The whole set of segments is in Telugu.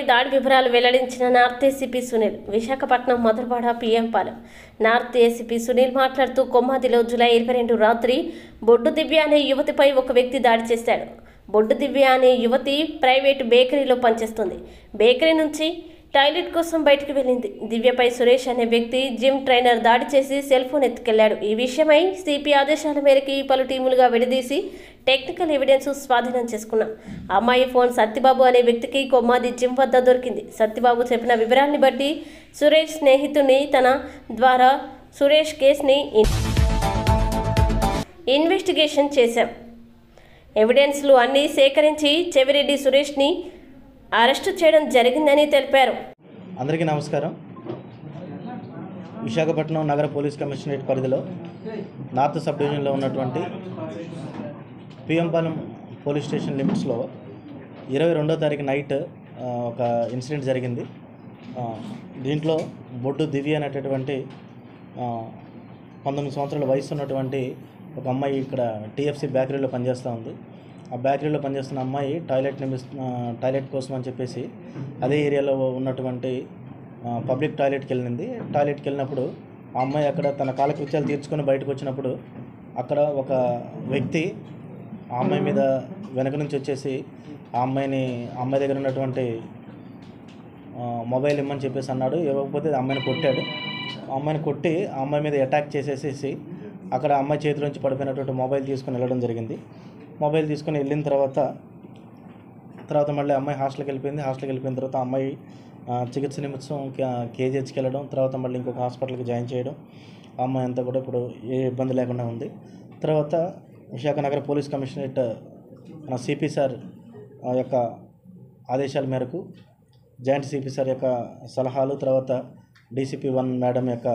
దాడి వివరాలు వెల్లడించిన north ACP Sunil. Visakhapatnam Madhurawada PM Palem. North ACP Sunil మాట్లాడుతూ కొమ్మాదిలో జూలై 22 రాత్రి బొడ్డు దివ్య అనే యువతిపై ఒక వ్యక్తి దాడి చేశాడు. బొడ్డు దివ్య అనే యువతి ప్రైవేటు బేకరీలో పనిచేస్తుంది. బేకరీ నుంచి టాయిలెట్ కోసం బయటకు వెళ్ళింది. దివ్యపై సురేష్ అనే వ్యక్తి జిమ్ ట్రైనర్ దాడి చేసి సెల్ ఫోన్ ఎత్తుకెళ్లాడు. ఈ విషయమై సిపి ఆదేశాల మేరకు పలు టీములుగా విడదీసి టెక్నికల్ ఎవిడెన్స్ స్వాధీనం చేసుకున్నాం. అమ్మాయి ఫోన్ సత్యబాబు అనే వ్యక్తికి కొమ్మాది జిమ్ వద్ద దొరికింది. సత్యబాబు చెప్పిన వివరాన్ని బట్టి సురేష్ స్నేహితుని తన ద్వారా సురేష్ కేసుని ఇన్వెస్టిగేషన్ చేశాం. ఎవిడెన్స్లు అన్నీ సేకరించి చెవిరెడ్డి సురేష్ని అరెస్టు చేయడం జరిగిందని తెలిపారు. అందరికీ నమస్కారం. విశాఖపట్నం నగర పోలీస్ కమిషనరేట్ పరిధిలో నార్త్ సబ్ డివిజన్లో ఉన్నటువంటి పిఎంపాలెం పోలీస్ స్టేషన్ లిమిట్స్లో 22వ తారీఖు నైట్ ఒక ఇన్సిడెంట్ జరిగింది. దీంట్లో బొడ్డు దివ్య అనేటటువంటి 19 సంవత్సరాల వయసు ఉన్నటువంటి ఒక అమ్మాయి ఇక్కడ టీఎఫ్సీ బేకరీలో పనిచేస్తూ ఉంది. ఆ బేకరీలో పనిచేస్తున్న అమ్మాయి టాయిలెట్ కోసం అని చెప్పేసి అదే ఏరియాలో ఉన్నటువంటి పబ్లిక్ టాయిలెట్కి వెళ్ళింది. టాయిలెట్కి వెళ్ళినప్పుడు ఆ అమ్మాయి అక్కడ తన కాలకృత్యాలు తీర్చుకొని బయటకు వచ్చినప్పుడు అక్కడ ఒక వ్యక్తి ఆ అమ్మాయి మీద వెనక నుంచి వచ్చేసి ఆ అమ్మాయి దగ్గర ఉన్నటువంటి మొబైల్ ఇమ్మని చెప్పేసి అన్నాడు. ఇవ్వకపోతే అమ్మాయిని కొట్టాడు. అమ్మాయిని కొట్టి ఆ అమ్మాయి మీద అటాక్ చేసేసేసి అక్కడ అమ్మాయి చేతిలోంచి పడిపోయినటువంటి మొబైల్ తీసుకుని వెళ్ళడం జరిగింది. మొబైల్ తీసుకుని వెళ్ళిన తర్వాత మళ్ళీ అమ్మాయి హాస్టల్కి వెళ్ళిపోయింది. హాస్టల్కి వెళ్ళిపోయిన తర్వాత అమ్మాయి చికిత్స నిమిత్తం కేజీహెచ్కి వెళ్ళడం, తర్వాత మళ్ళీ ఇంకొక హాస్పిటల్కి జాయిన్ చేయడం. ఆ అమ్మాయి అంతా కూడా ఇప్పుడు ఏ ఇబ్బంది లేకుండా ఉంది. తర్వాత విశాఖ నగర పోలీస్ కమిషనరేట్ మన సిపి సార్ యొక్క ఆదేశాల మేరకు, జాయింట్ సిపి సార్ యొక్క సలహాలు, తర్వాత డీసీపీ 1 మేడం యొక్క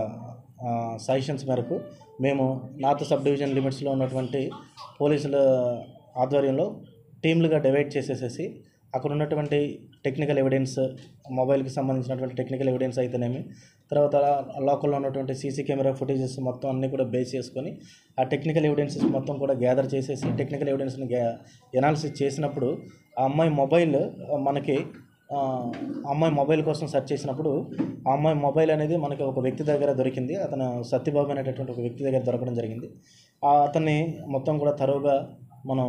సజెషన్స్ మేరకు మేము నార్త్ సబ్ డివిజన్ లిమిట్స్లో ఉన్నటువంటి పోలీసుల ఆధ్వర్యంలో టీంలుగా డివైడ్ చేసేసేసి అక్కడ ఉన్నటువంటి టెక్నికల్ ఎవిడెన్స్, మొబైల్కి సంబంధించినటువంటి టెక్నికల్ ఎవిడెన్స్ అయితేనేమి, తర్వాత లోకల్లో ఉన్నటువంటి సీసీ కెమెరా ఫుటేజెస్ మొత్తం అన్నీ కూడా బేస్ చేసుకొని ఆ టెక్నికల్ ఎవిడెన్సెస్ మొత్తం కూడా గ్యాదర్ చేసేసి టెక్నికల్ ఎవిడెన్స్ని ఎనాలిసిస్ చేసినప్పుడు ఆ అమ్మాయి మొబైల్ మనకి అమ్మాయి మొబైల్ కోసం సెర్చ్ చేసినప్పుడు ఆ అమ్మాయి మొబైల్ అనేది మనకి ఒక వ్యక్తి దగ్గర దొరికింది. అతను సత్యబాబు అనేటటువంటి ఒక వ్యక్తి దగ్గర దొరకడం జరిగింది. అతన్ని మొత్తం కూడా తరోగా మనం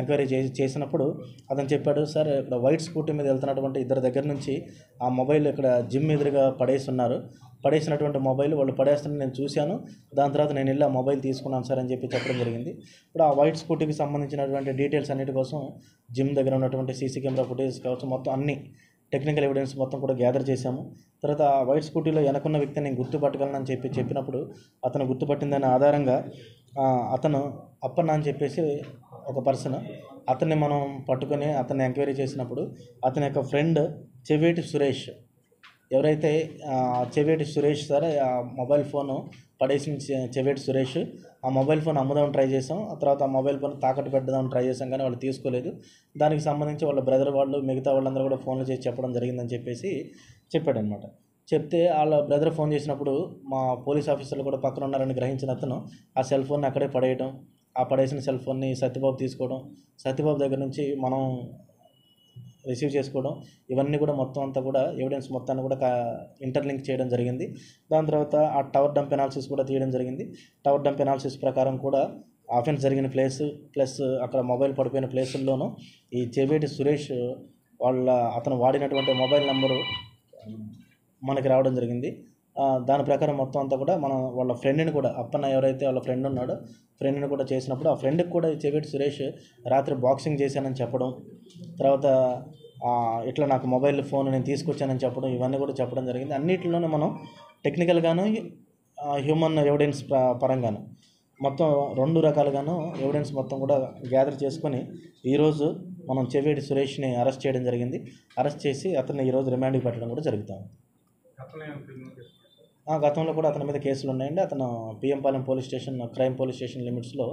ఎంక్వైరీ చేసినప్పుడు అతను చెప్పాడు, సార్ ఇక్కడ వైట్ స్కూటీ మీద వెళ్తున్నటువంటి ఇద్దరు దగ్గర నుంచి ఆ మొబైల్ ఇక్కడ జిమ్ ఎదురుగా పడేసినటువంటి మొబైల్ వాళ్ళు పడేస్తున్న నేను చూశాను. దాని తర్వాత నేను వెళ్ళి ఆ మొబైల్ తీసుకున్నాను సార్ అని చెప్పడం జరిగింది. ఇప్పుడు ఆ వైట్ స్కూటీకి సంబంధించినటువంటి డీటెయిల్స్ అన్నిటి కోసం జిమ్ దగ్గర ఉన్నటువంటి సీసీ కెమెరా ఫుటేజ్ కావచ్చు, మొత్తం అన్ని టెక్నికల్ ఎవిడెన్స్ మొత్తం కూడా గ్యాదర్ చేశాము. తర్వాత ఆ వైట్ స్కూటీలో వెనకున్న వ్యక్తిని నేను గుర్తుపట్టగలనని చెప్పినప్పుడు అతను గుర్తుపట్టిందనే ఆధారంగా అతను అప్పన్న అని చెప్పేసి ఒక పర్సన్, అతన్ని మనం పట్టుకొని అతన్ని ఎంక్వైరీ చేసినప్పుడు అతని యొక్క ఫ్రెండ్ చెవేటి సురేష్, ఎవరైతే చెవేటి సురేష్ సార్ ఆ మొబైల్ ఫోను పడేసిన చెవేటి సురేష్, ఆ మొబైల్ ఫోన్ అమ్ముదామని ట్రై చేసాం. ఆ తర్వాత ఆ మొబైల్ ఫోన్ తాకట్టు పెట్టదామని ట్రై చేసాం, కానీ వాళ్ళు తీసుకోలేదు. దానికి సంబంధించి వాళ్ళ బ్రదర్ వాళ్ళు మిగతా వాళ్ళందరూ కూడా ఫోన్లు చేసి చెప్పడం జరిగిందని చెప్పేసి చెప్పాడనమాట. చెప్తే వాళ్ళ బ్రదర్ ఫోన్ చేసినప్పుడు మా పోలీస్ ఆఫీసర్లు కూడా పక్కన ఉన్నారని గ్రహించిన అతను ఆ సెల్ ఫోన్ని అక్కడే పడేయడం, ఆ పడేసిన సెల్ ఫోన్ని సత్యబాబు తీసుకోవడం, సత్యబాబు దగ్గర నుంచి మనం రిసీవ్ చేసుకోవడం, ఇవన్నీ కూడా మొత్తం అంతా కూడా ఎవిడెన్స్ మొత్తాన్ని కూడా ఇంటర్లింక్ చేయడం జరిగింది. దాని తర్వాత ఆ టవర్ డంప్ ఎనాలిసిస్ కూడా తీయడం జరిగింది. టవర్ డంప్ ఎనాలిసిస్ ప్రకారం కూడా ఆఫెన్స్ జరిగిన ప్లేసు ప్లస్ అక్కడ మొబైల్ పడిపోయిన ప్లేసుల్లోనూ ఈ చెవేటి సురేష్ అతను వాడినటువంటి మొబైల్ నెంబరు మనకి రావడం జరిగింది. దాని ప్రకారం మొత్తం అంతా కూడా మనం వాళ్ళ ఫ్రెండ్ని కూడా, అప్పన్న ఎవరైతే వాళ్ళ ఫ్రెండ్ ఉన్నాడో ఫ్రెండ్ని కూడా చేసినప్పుడు ఆ ఫ్రెండ్కి కూడా చెవేటి సురేష్ రాత్రి బాక్సింగ్ చేశానని చెప్పడం, తర్వాత ఇట్లా నాకు మొబైల్ ఫోన్ నేను తీసుకొచ్చానని చెప్పడం, ఇవన్నీ కూడా చెప్పడం జరిగింది. అన్నిటిలోనూ మనం టెక్నికల్గాను హ్యూమన్ ఎవిడెన్స్ పరంగాను మొత్తం 2 రకాలుగాను ఎవిడెన్స్ మొత్తం కూడా గ్యాదర్ చేసుకొని ఈరోజు మనం చెవేటి సురేష్ని అరెస్ట్ చేయడం జరిగింది. అరెస్ట్ చేసి అతన్ని ఈరోజు రిమాండ్కి పెట్టడం కూడా జరుగుతాం. గతంలో కూడా అతని మీద కేసులు ఉన్నాయండి. అతను PM Palem police station, crime police station లిమిట్స్లో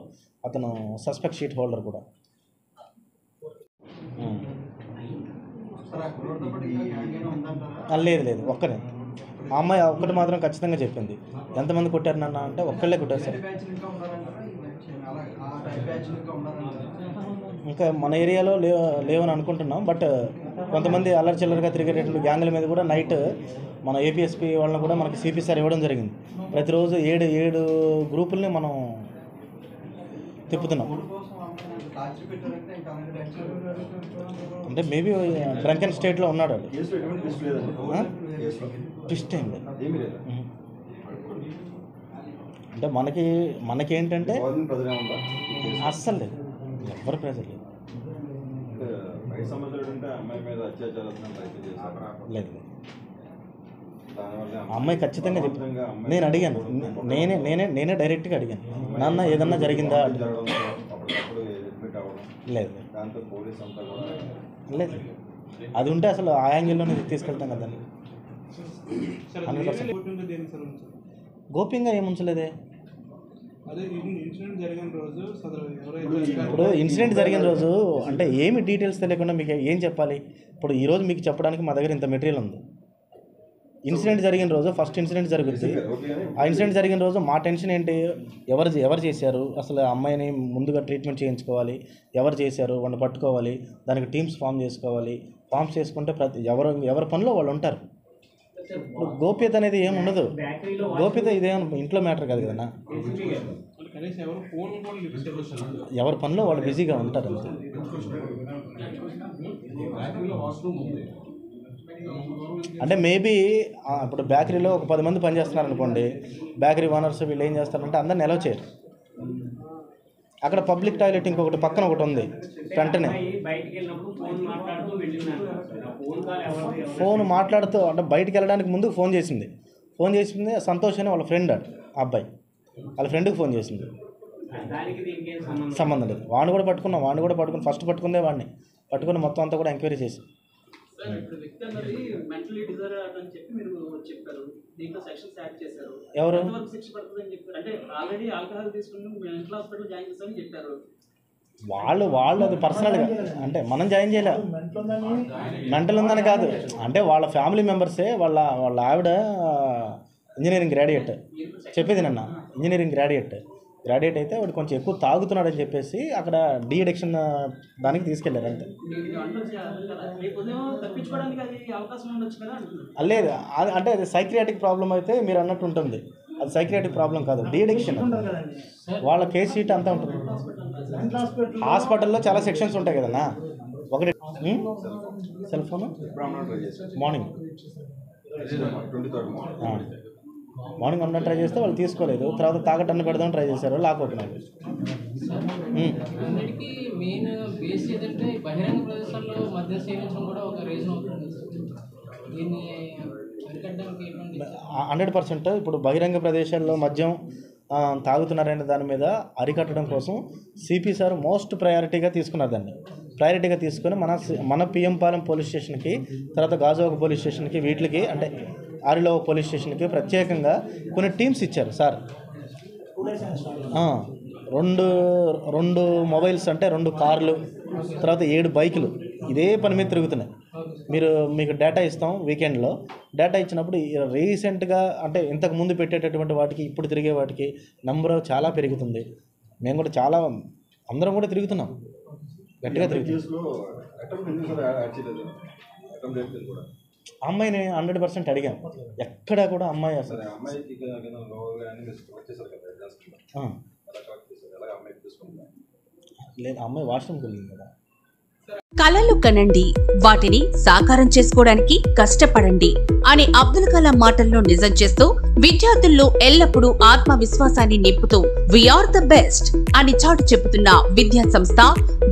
అతను సస్పెక్ట్ షీట్ హోల్డర్ కూడా. లేదు ఒక్కనే. ఆ అమ్మాయి ఒక్కటి మాత్రం ఖచ్చితంగా చెప్పింది. ఎంతమంది కొట్టారు నన్ను అంటే ఒక్కళ్ళే కొట్టారు సార్. ఇంకా మన ఏరియాలో లేవని అనుకుంటున్నాం. బట్ కొంతమంది అల్లరి చిల్లరగా తిరిగేటటువంటి గ్యాంగుల మీద కూడా నైట్ మన ఏపీఎస్పీ వాళ్ళని కూడా మనకి సిపి సార్ ఇవ్వడం జరిగింది. ప్రతిరోజు 7 గ్రూపుల్ని మనం తిప్పుతున్నాం. అంటే మేబీ డ్రంకెన్ స్టేట్లో ఉన్నాడు. ట్విస్ట్ అయింది. అంటే మనకేంటంటే అస్సలు లేదు, ఎవరు ప్రెజర్ లేదు. లేదు, అమ్మాయి ఖచ్చితంగా చెప్తాను. నేను అడిగాను, నేనే డైరెక్ట్గా అడిగాను, నాన్న ఏదన్నా జరిగిందా? లేదు లేదు, అది ఉంటే అసలు ఆ యాంగిల్లోనే తీసుకెళ్తాం కదా. 100% గోప్యంగా ఏముంచలేదే. ఇప్పుడు ఇన్సిడెంట్ జరిగిన రోజు అంటే ఏమి డీటెయిల్స్ తెలియకుండా మీకు ఏం చెప్పాలి? ఇప్పుడు ఈరోజు మీకు చెప్పడానికి మా దగ్గర ఇంత మెటీరియల్ ఉంది. ఇన్సిడెంట్ జరిగిన రోజు ఫస్ట్ ఇన్సిడెంట్ జరుగుతుంది. ఆ ఇన్సిడెంట్ జరిగిన రోజు మా టెన్షన్ ఏంటి, ఎవరు చేశారు, అసలు అమ్మాయిని ముందుగా ట్రీట్మెంట్ చేయించుకోవాలి, ఎవరు చేశారు వాళ్ళని పట్టుకోవాలి, దానికి టీమ్స్ ఫామ్ చేసుకోవాలి. ఫామ్స్ చేసుకుంటే ఎవరి పనిలో వాళ్ళు ఉంటారు. ఇప్పుడు గోప్యత అనేది ఏమి ఉండదు. గోప్యత ఇదేమో ఇంట్లో మ్యాటర్ కాదు కదన్నా, ఎవరి పనిలో వాళ్ళు బిజీగా ఉంటారు. అంటే మేబీ ఇప్పుడు బేకరీలో ఒక 10 మంది పనిచేస్తున్నారు అనుకోండి, బేకరీ ఓనర్స్ వీళ్ళు ఏం చేస్తారంటే అందరిని అలౌ చేయరు. అక్కడ పబ్లిక్ టాయిలెట్ ఇంకొకటి పక్కన ఒకటి ఉంది, వెంటనే ఫోన్ మాట్లాడుతూ అంటే బయటికి వెళ్ళడానికి ముందు ఫోన్ చేసింది సంతోష్ అని వాళ్ళ ఫ్రెండ్, అబ్బాయి వాళ్ళ ఫ్రెండ్కి ఫోన్ చేసింది. సంబంధం లేదు. వాడిని కూడా పట్టుకుని ఫస్ట్ పట్టుకుందే వాడిని పట్టుకుని మొత్తం అంతా కూడా ఎంక్వైరీ చేసి ఎవరు వాళ్ళు అది పర్సనల్గా అంటే మనం జాయిన్ చేయలే. మెంటల్ ఉందని కాదు, అంటే వాళ్ళ ఫ్యామిలీ మెంబర్సే. వాళ్ళ ఆవిడ ఇంజనీరింగ్ గ్రాడ్యుయేట్, చెప్పేది నన్న ఇంజనీరింగ్ గ్రాడ్యుయేట్ అయితే వాడు కొంచెం ఎక్కువ తాగుతున్నాడని చెప్పేసి అక్కడ డీ అడిక్షన్ దానికి తీసుకెళ్లారు అంతే. లేదు, అంటే అది సైక్రియాటిక్ ప్రాబ్లం అయితే మీరు అన్నట్టు ఉంటుంది, అది సైక్రియాటిక్ ప్రాబ్లం కాదు, డీ అడిక్షన్. వాళ్ళ కేస్ షీట్ అంతా ఉంటుంది. హాస్పిటల్లో చాలా సెక్షన్స్ ఉంటాయి కదన్నా. ఒకటి సెల్ ఫోన్ మార్నింగ్ అన్న ట్రై చేస్తే వాళ్ళు తీసుకోలేదు. తర్వాత తాగటన్ను పెడదాం ట్రై చేశారు, లాక్ అవుతున్నారు. మెయిన్ బేస్ ఏంటంటే బహిరంగ ప్రదేశాల్లో మద్యం సేవించడం కూడా ఒక రీజన్ అవుతుంది. దీన్ని 100% ఇప్పుడు బహిరంగ ప్రదేశాల్లో మద్యం తాగుతున్నారనే దాని మీద అరికట్టడం కోసం సిపి సార్ మోస్ట్ ప్రయారిటీగా తీసుకున్నారు. దాన్ని ప్రయారిటీగా తీసుకొని మన పిఎం పాలెం పోలీస్ స్టేషన్కి, తర్వాత గాజువాక పోలీస్ స్టేషన్కి, వీటికి అంటే ఆరిలో పోలీస్ స్టేషన్కి ప్రత్యేకంగా కొన్ని టీమ్స్ ఇచ్చారు సార్. 2 మొబైల్స్ అంటే 2 కార్లు, తర్వాత 7 బైకులు ఇదే పని మీద తిరుగుతున్నాయి. మీకు డేటా ఇస్తాం వీకెండ్లో. డేటా ఇచ్చినప్పుడు రీసెంట్గా అంటే ఇంతకు ముందు పెట్టేటటువంటి వాటికి ఇప్పుడు తిరిగే వాటికి నెంబర్ చాలా పెరుగుతుంది. మేము కూడా చాలా అందరం కూడా తిరుగుతున్నాం, గట్టిగా తిరుగుతున్నాం. అమ్మాయిని 100% అడిగాం, ఎక్కడా కూడా అమ్మాయి అసలు లేదు. అమ్మాయి వాష్రూమ్కి వెళ్ళింది కదా. కలలు కనండి, వాటిని సాకారం చేసుకోవడానికి కష్టపడండి అనే అబ్దుల్ కలాం మాటల్లో నిజం చేస్తూ విద్యార్థుల్లో ఎల్లప్పుడూ ఆత్మవిశ్వాసాన్ని నింపుతూ వీఆర్ ద బెస్ట్ అని చాటు చెబుతున్న విద్యా సంస్థ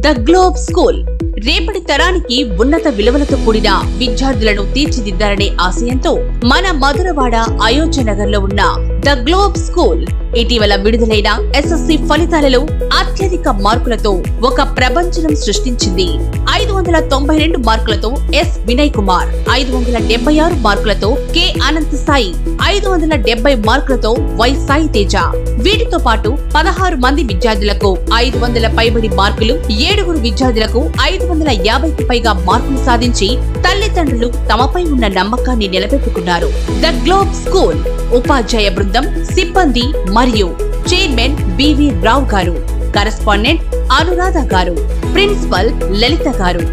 ద గ్లోబ్ స్కూల్. రేపటి తరానికి ఉన్నత విలువలతో కూడిన విద్యార్థులను తీర్చిదిద్దారనే ఆశయంతో మన మధురవాడ అయోధ్య నగర్ లో ఉన్న ద గ్లోబ్ స్కూల్ ఇటీవల విడుదలైన ఎస్ఎస్సి ఫలితాలలో అత్యధిక మార్కులతో ఒక ప్రపంచం సృష్టించింది. 592 మార్కులతో ఎస్ వినయ్ కుమార్, 576 మార్కులతో కె అనంత్ సాయి, 570 మార్కులతో వై సాయి తేజ. వీటితో పాటు 16 మంది విద్యార్థులకు 500 పైబడి మార్కులు, 7 విద్యార్థులకు 550కి పైగా మార్కులు సాధించి తల్లిదండ్రులు తమపై ఉన్న నమ్మకాన్ని నిలబెట్టుకున్నారు. ద గ్లోబ్ స్కూల్ ఉపాధ్యాయ బృందం, సిబ్బంది మరియు చైర్మన్ బివి రావు గారు, కరెస్పాండెంట్ అనురాధ గారు, ప్రిన్సిపల్ లలిత గారు.